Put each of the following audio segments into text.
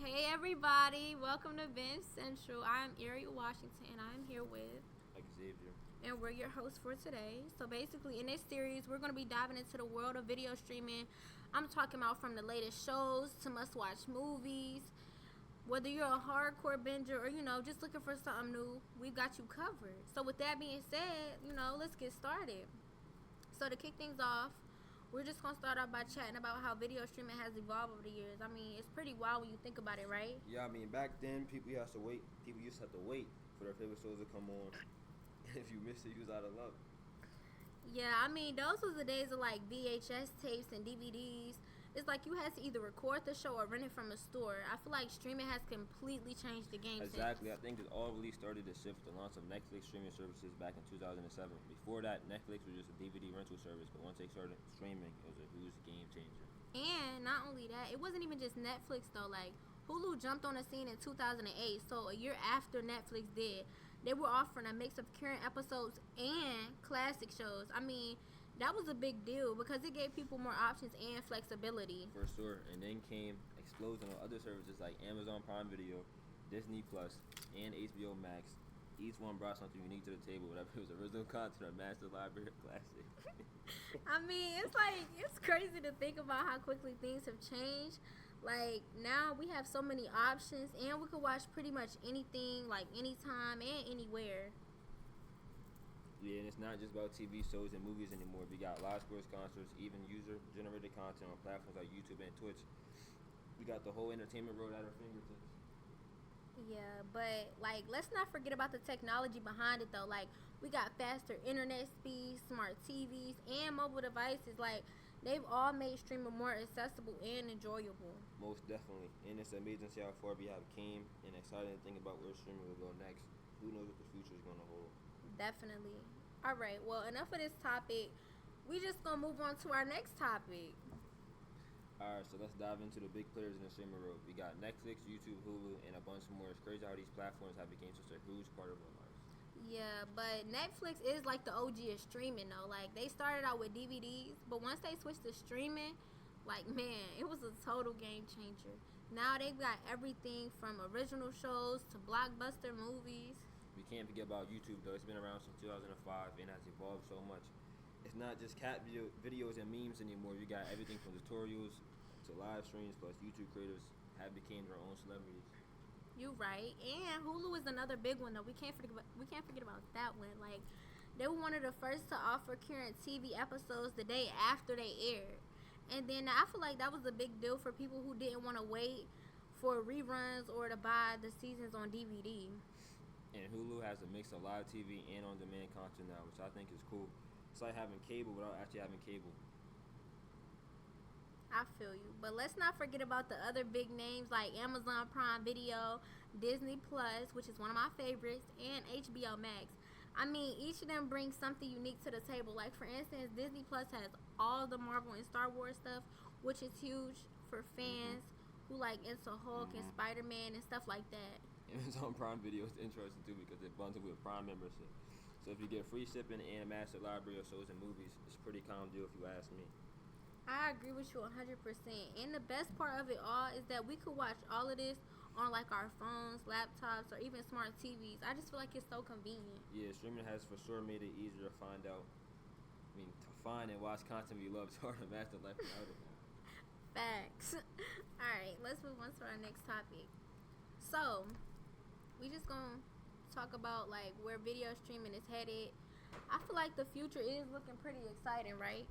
Hey everybody, welcome to Bench Central. I'm Erriol Washington and I'm here with Xavier. and we're your hosts for today. So basically in this series we're going to be diving into the world of video streaming. I'm talking about from the latest shows to must-watch movies. Whether you're a hardcore binger or just looking for something new, we've got you covered. So with that being said, let's get started. So to kick things off, we're just gonna start off by chatting about how video streaming has evolved over the years. I mean, it's pretty wild when you think about it, right? Yeah, I mean, back then people used to wait. People used to have to wait for their favorite shows to come on. If you missed it, you was out of luck. Yeah, I mean, those was the days of like VHS tapes and DVDs. It's like you had to either record the show or rent it from a store. I feel like streaming has completely changed the game. Exactly. I Since. think it all really started to shift with the launch of Netflix streaming services back in 2007. Before that, Netflix was just a DVD rental service, but once they started streaming, it was a huge game changer. And not only that, it wasn't even just Netflix though. Like Hulu jumped on the scene in 2008, so a year after Netflix did. They were offering a mix of current episodes and classic shows. I mean, that was a big deal because it gave people more options and flexibility. For sure. And then came explosion on other services like Amazon Prime Video, Disney Plus, and HBO Max. Each one brought something unique to the table, whether it was original content or master library or classic. I mean, it's crazy to think about how quickly things have changed. Like now we have so many options and we can watch pretty much anything like anytime and anywhere. Yeah, and it's not just about TV shows and movies anymore. We got live sports concerts, even user-generated content on platforms like YouTube and Twitch. We got the whole entertainment world at our fingertips. Yeah, but like let's not forget about the technology behind it though. Like we got faster internet speeds, smart TVs, and mobile devices. Like they've all made streaming more accessible and enjoyable. Most definitely. And it's amazing to see how far we have came and exciting to think about where streaming will go next. Who knows what the future is going to hold. Definitely. All right. Well, enough of this topic. We just gonna move on to our next topic. Alright, so let's dive into the big players in the streaming world. We got Netflix, YouTube, Hulu, and a bunch more. It's crazy how these platforms have become such a huge part of our lives. Yeah, but Netflix is like the OG of streaming though. Like they started out with DVDs, but once they switched to streaming, like man, it was a total game changer. Now they've got everything from original shows to blockbuster movies. We can't forget about YouTube though. It's been around since 2005 and has evolved so much. It's not just videos and memes anymore. You got everything from tutorials to live streams. Plus, YouTube creators have become their own celebrities. You right, and Hulu is another big one though. We can't forget about that one. Like they were one of the first to offer current TV episodes the day after they aired, and then I feel like that was a big deal for people who didn't want to wait for reruns or to buy the seasons on DVD. And Hulu has a mix of live TV and on-demand content now, which I think is cool. It's like having cable without actually having cable. I feel you. But let's not forget about the other big names like Amazon Prime Video, Disney Plus, which is one of my favorites, and HBO Max. I mean, each of them brings something unique to the table. Like, for instance, Disney Plus has all the Marvel and Star Wars stuff, which is huge for fans who like into Hulk and Spider-Man and stuff like that. Amazon Prime Video is interesting too because it bundles with Prime membership. So if you get free shipping and a massive library of shows and movies, it's a pretty calm deal if you ask me. I agree with you 100%. And the best part of it all is that we could watch all of this on like our phones, laptops, or even smart TVs. I just feel like it's so convenient. Yeah, streaming has for sure made it easier to find out. To find and watch content we love. It's hard to master life without it. Facts. Alright, let's move on to our next topic. So, we just gonna talk about like where video streaming is headed. I feel like the future is looking pretty exciting, right?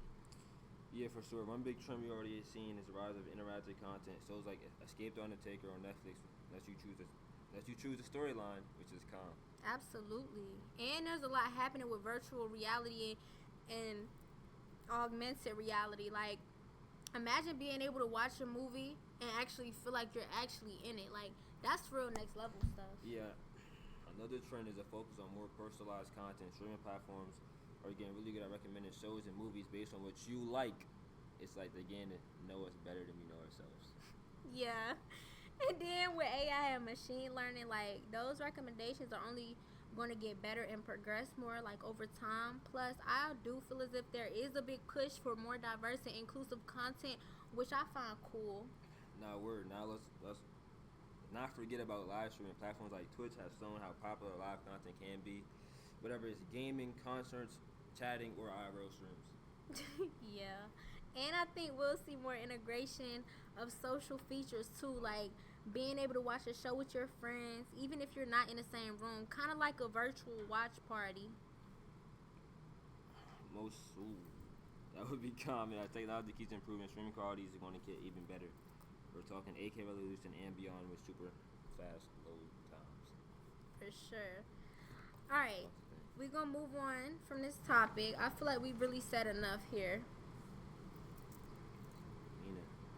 Yeah, for sure. One big trend we already seen is the rise of interactive content. Shows like Escape the Undertaker on Netflix lets you choose a storyline, which is calm. Absolutely. And there's a lot happening with virtual reality and augmented reality. Like imagine being able to watch a movie and actually feel like you're actually in it. Like that's real next level stuff. Yeah. Another trend is a focus on more personalized content. Streaming platforms are getting really good at recommending shows and movies based on what you like. It's like they're getting to know us better than we know ourselves. Yeah. And then with AI and machine learning, like those recommendations are only going to get better and progress more like over time. Plus, I do feel as if there is a big push for more diverse and inclusive content, which I find cool. Now let's not forget about live streaming. Platforms like Twitch have shown how popular live content can be, whether it's gaming, concerts, chatting, or IRL streams. Yeah. And I think we'll see more integration of social features too, like being able to watch a show with your friends, even if you're not in the same room, kind of like a virtual watch party. That would be common. As technology keeps improving, streaming quality is going to get even better. We're talking 8K resolution and beyond with super fast load times. For sure. All right, we're going to move on from this topic. I feel like we really said enough here.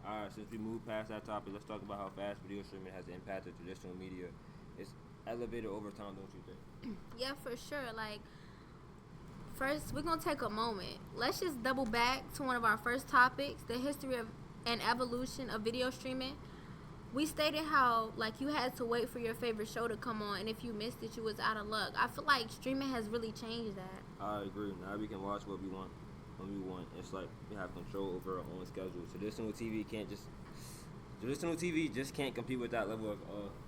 Alright, since we moved past that topic, let's talk about how fast video streaming has impacted traditional media. It's elevated over time, don't you think? Yeah, for sure. Like, first, we're going to take a moment. Let's just double back to one of our first topics, the history of and evolution of video streaming. We stated how, like, you had to wait for your favorite show to come on, and if you missed it, you was out of luck. I feel like streaming has really changed that. I agree. Now we can watch what we want when we want. It's like we have control over our own schedule. Traditional TV just can't compete with that level of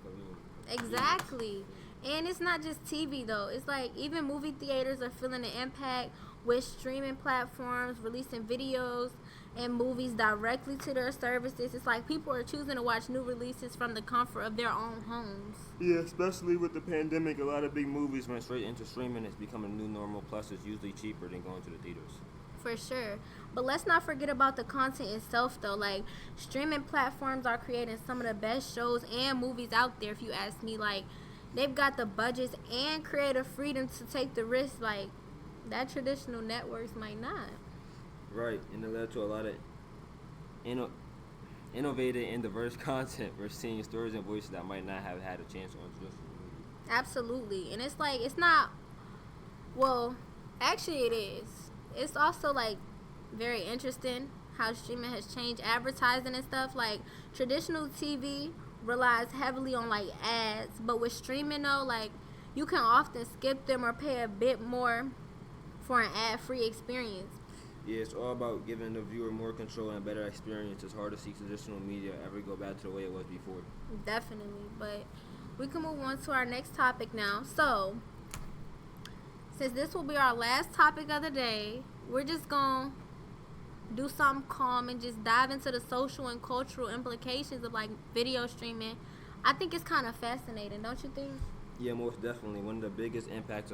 community. Exactly. And it's not just TV though. It's like even movie theaters are feeling the impact with streaming platforms releasing videos and movies directly to their services. It's like people are choosing to watch new releases from the comfort of their own homes. Yeah, especially with the pandemic, a lot of big movies went straight into streaming. It's becoming a new normal. Plus, it's usually cheaper than going to the theaters. For sure. But let's not forget about the content itself though. Like, streaming platforms are creating some of the best shows and movies out there, if you ask me. Like, they've got the budgets and creative freedom to take the risk like that traditional networks might not. Right, and it led to a lot of innovative and diverse content. We're seeing stories and voices that might not have had a chance on traditional media. Absolutely. And it's like, it's not, well, actually it is. It's also like very interesting how streaming has changed advertising and stuff. Like, traditional TV relies heavily on like ads, but with streaming though, like, you can often skip them or pay a bit more for an ad-free experience. Yeah, it's all about giving the viewer more control and better experience. It's hard to see traditional media ever go back to the way it was before. Definitely. But we can move on to our next topic now. So, since this will be our last topic of the day, we're just going to do something calm and just dive into the social and cultural implications of like video streaming. I think it's kind of fascinating, don't you think? Yeah, most definitely. One of the biggest impacts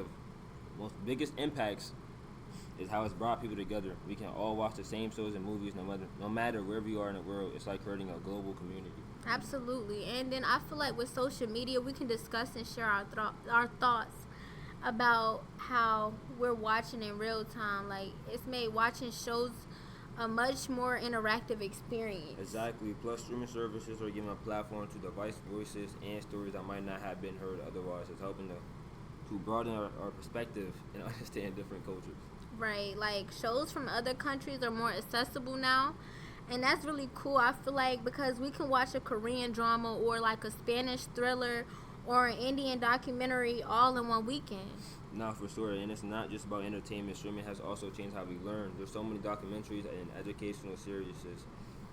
is how it's brought people together. We can all watch the same shows and movies no matter where we are in the world. It's like creating a global community. Absolutely. And then I feel like with social media, we can discuss and share our thoughts about how we're watching in real time. Like, it's made watching shows a much more interactive experience. Exactly. Plus, streaming services are giving a platform to device voices and stories that might not have been heard otherwise. It's helping to broaden our perspective and understand different cultures. Right, like shows from other countries are more accessible now, and that's really cool. I feel like because we can watch a Korean drama or like a Spanish thriller or an Indian documentary all in one weekend. No, for sure, and it's not just about entertainment. Streaming has also changed how we learn. There's so many documentaries and educational series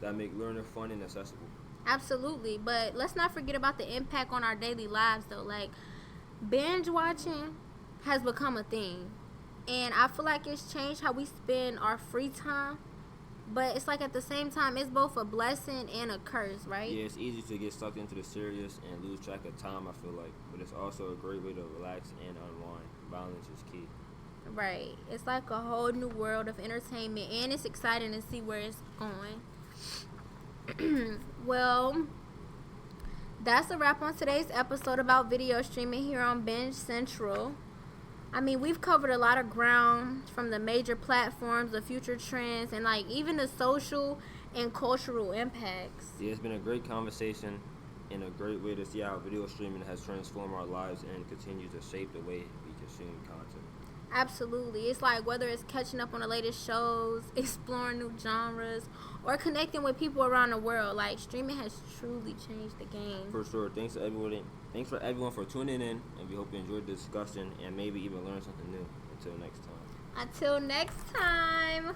that make learning fun and accessible. Absolutely, but let's not forget about the impact on our daily lives though. Like, binge watching has become a thing. And I feel like it's changed how we spend our free time. But it's like at the same time, it's both a blessing and a curse, right? Yeah, it's easy to get sucked into the serious and lose track of time, I feel like. But it's also a great way to relax and unwind. Balance is key. Right. It's like a whole new world of entertainment. And it's exciting to see where it's going. Well, that's a wrap on today's episode about video streaming here on Binge Central. I mean, we've covered a lot of ground from the major platforms, the future trends, and like even the social and cultural impacts. Yeah, it's been a great conversation and a great way to see how video streaming has transformed our lives and continues to shape the way we consume content. Absolutely. It's like whether it's catching up on the latest shows, exploring new genres, or connecting with people around the world. Like, streaming has truly changed the game. For sure. Thanks for everyone for tuning in, and we hope you enjoyed the discussion and maybe even learned something new. Until next time. Until next time.